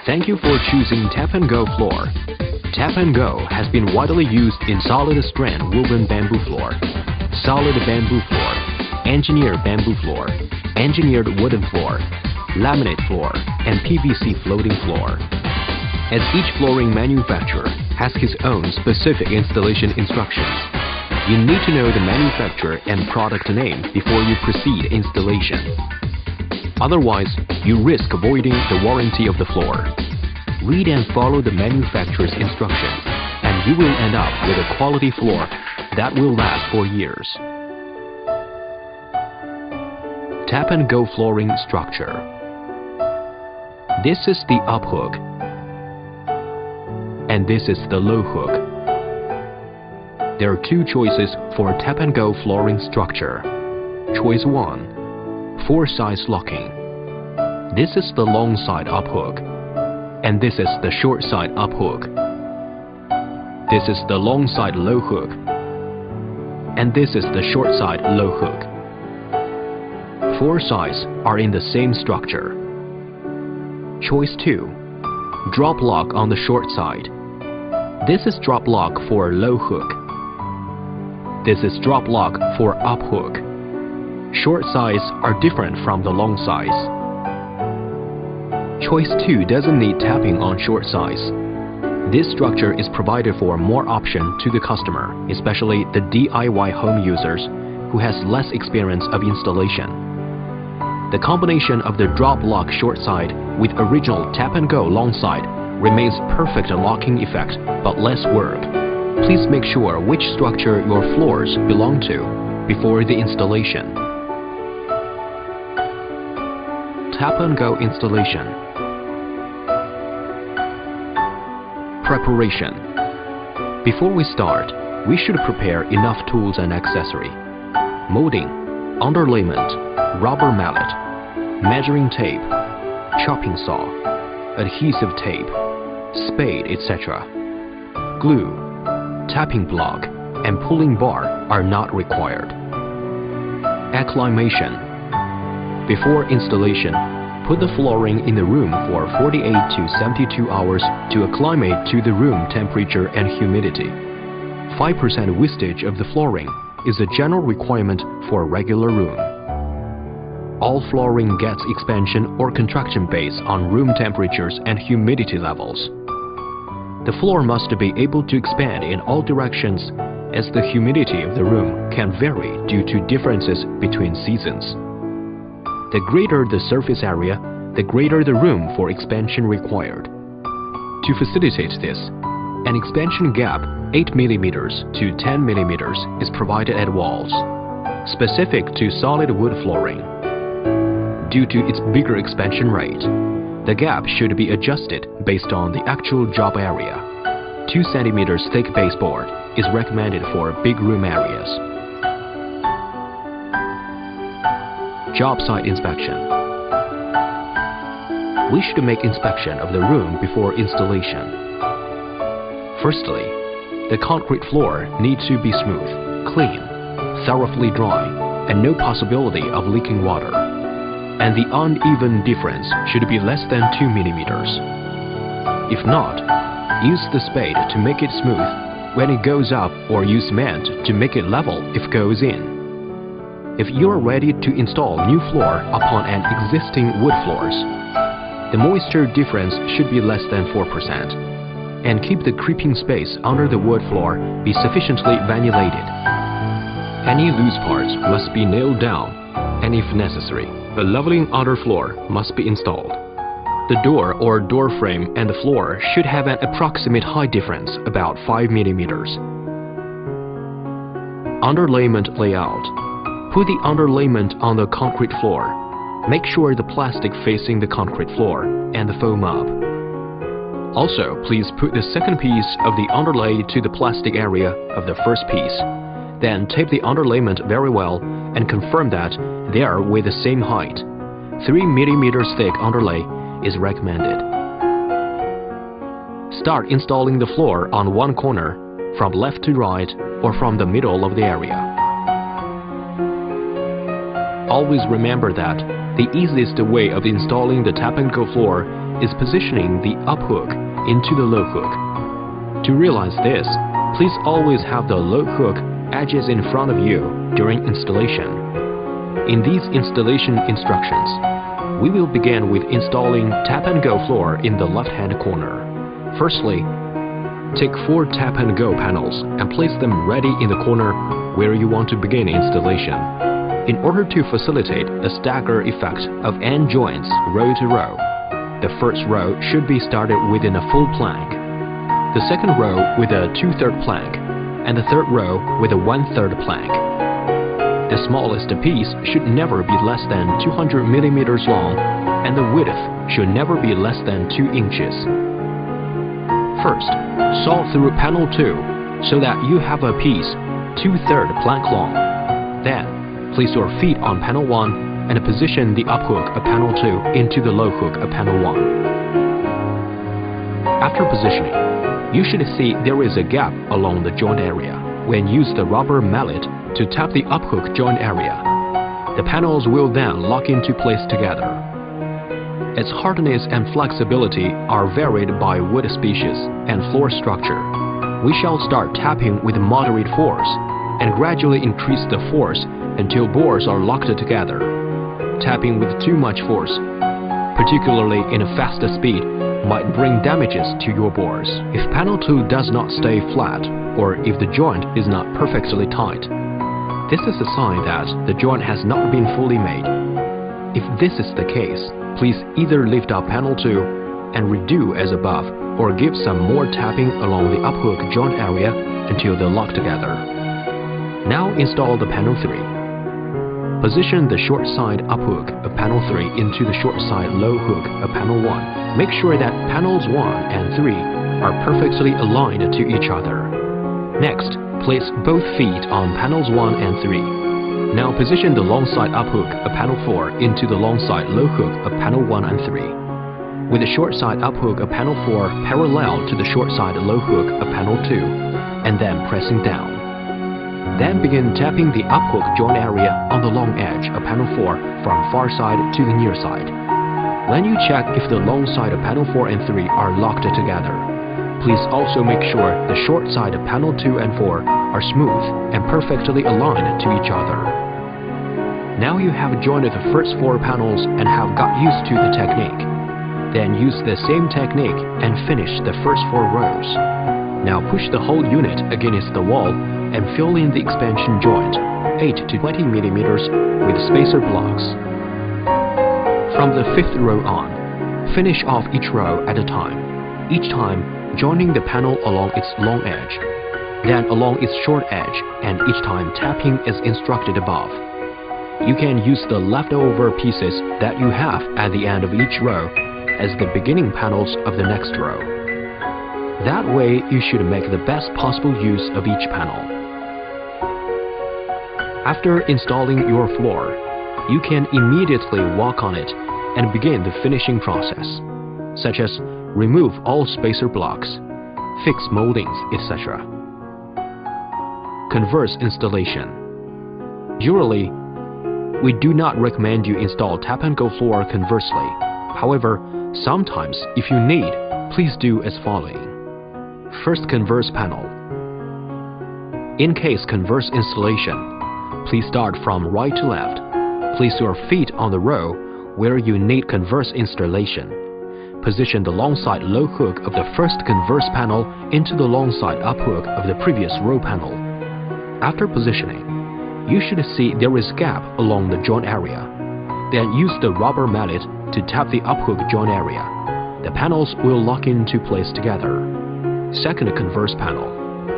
Thank you for choosing Tap and Go floor. Tap and Go has been widely used in solid strand woven bamboo floor, solid bamboo floor, engineered bamboo floor, engineered wooden floor, laminate floor, and PVC floating floor. As each flooring manufacturer has his own specific installation instructions, you need to know the manufacturer and product name before you proceed installation. Otherwise, you risk voiding the warranty of the floor. Read and follow the manufacturer's instructions, and you will end up with a quality floor that will last for years. Tap and Go flooring structure. This is the up hook, and this is the low hook. There are two choices for Tap and Go flooring structure. Choice 1. 4-size locking. This is the long side up hook, and this is the short side up hook. This is the long side low hook, and this is the short side low hook. 4 sides are in the same structure. Choice 2. Drop lock on the short side. This is drop lock for low hook. This is drop lock for up hook. Short sides are different from the long sides. Choice 2 doesn't need tapping on short sides. This structure is provided for more option to the customer, especially the DIY home users who has less experience of installation. The combination of the drop lock short side with original Tap and Go long side remains perfect locking effect but less work. Please make sure which structure your floors belong to before the installation. Tap and Go installation. Preparation. Before we start, we should prepare enough tools and accessory. Molding, underlayment, rubber mallet, measuring tape, chopping saw, adhesive tape, spade, etc. Glue, tapping block, and pulling bar are not required. Acclimation. Before installation, put the flooring in the room for 48 to 72 hours to acclimate to the room temperature and humidity. 5% wastage of the flooring is a general requirement for a regular room. All flooring gets expansion or contraction based on room temperatures and humidity levels. The floor must be able to expand in all directions as the humidity of the room can vary due to differences between seasons. The greater the surface area, the greater the room for expansion required. To facilitate this, an expansion gap 8 mm to 10 mm is provided at walls, specific to solid wood flooring. Due to its bigger expansion rate, the gap should be adjusted based on the actual job area. 2 cm thick baseboard is recommended for big room areas. Job site inspection. We should make inspection of the room before installation. Firstly, the concrete floor needs to be smooth, clean, thoroughly dry, and no possibility of leaking water. And the uneven difference should be less than 2 mm. If not, use the spade to make it smooth when it goes up or use cement to make it level if it goes in. If you are ready to install new floor upon an existing wood floors, the moisture difference should be less than 4%, and keep the creeping space under the wood floor be sufficiently ventilated. Any loose parts must be nailed down, and if necessary, a leveling underfloor must be installed. The door or door frame and the floor should have an approximate height difference about 5 mm. Underlayment layout. Put the underlayment on the concrete floor. Make sure the plastic facing the concrete floor and the foam up. Also, please put the second piece of the underlay to the plastic area of the first piece. Then tape the underlayment very well and confirm that they are with the same height. 3 mm thick underlay is recommended. Start installing the floor on one corner, from left to right, or from the middle of the area. Always remember that the easiest way of installing the Tap and Go floor is positioning the up hook into the low hook. To realize this, please always have the low hook edges in front of you during installation. In these installation instructions, we will begin with installing tap-and-go floor in the left-hand corner. Firstly, take 4 tap-and-go panels and place them ready in the corner where you want to begin installation. In order to facilitate the stagger effect of end joints row to row, the first row should be started within a full plank, the second row with a 2/3 plank, and the third row with a 1/3 plank. The smallest piece should never be less than 200 mm long, and the width should never be less than 2 inches. First, saw through panel 2 so that you have a piece 2/3 plank long. Then, place your feet on panel 1 and position the up hook of panel 2 into the low hook of panel 1. After positioning, you should see there is a gap along the joint area. When use the rubber mallet to tap the up hook joint area, the panels will then lock into place together. Its hardness and flexibility are varied by wood species and floor structure. We shall start tapping with moderate force and gradually increase the force until boards are locked together. Tapping with too much force, particularly in a fast speed, might bring damages to your boards. If panel 2 does not stay flat, or if the joint is not perfectly tight, this is a sign that the joint has not been fully made. If this is the case, please either lift up panel 2 and redo as above, or give some more tapping along the up hook joint area until they lock together. Now install the panel 3. Position the short side up hook of panel 3 into the short side low hook of panel 1. Make sure that panels 1 and 3 are perfectly aligned to each other. Next, place both feet on panels 1 and 3. Now position the long side up hook of panel 4 into the long side low hook of panel 1 and 3. With the short side up hook of panel 4 parallel to the short side low hook of panel 2, and then pressing down. Then begin tapping the up hook joint area on the long edge of panel 4 from far side to the near side. When you check if the long side of panel 4 and 3 are locked together, please also make sure the short side of panel 2 and 4 are smooth and perfectly aligned to each other. Now you have joined the first 4 panels and have got used to the technique. Then use the same technique and finish the first 4 rows. Now push the whole unit against the wall and fill in the expansion joint, 8 to 20 mm, with spacer blocks. From the 5th row on, finish off each row at a time, each time joining the panel along its long edge, then along its short edge, and each time tapping as instructed above. You can use the leftover pieces that you have at the end of each row as the beginning panels of the next row. That way, you should make the best possible use of each panel. After installing your floor, you can immediately walk on it and begin the finishing process, such as remove all spacer blocks, fix moldings, etc. Converse installation. Usually, we do not recommend you install tap-and-go floor conversely. However, sometimes if you need, please do as following. First, converse panel. In case converse installation, please start from right to left. Place your feet on the row where you need converse installation. Position the long side low hook of the first converse panel into the long side up hook of the previous row panel. After positioning, you should see there is gap along the joint area. Then use the rubber mallet to tap the up hook joint area. The panels will lock into place together. Second converse panel.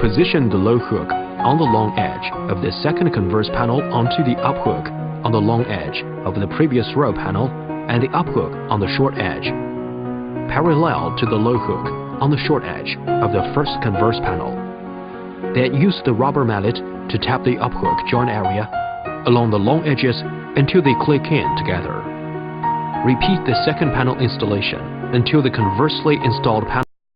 Position the low hook on the long edge of the second converse panel onto the up hook on the long edge of the previous row panel and the up hook on the short edge, parallel to the low hook on the short edge of the first converse panel. Then use the rubber mallet to tap the up hook joint area along the long edges until they click in together. Repeat the second panel installation until the conversely installed panel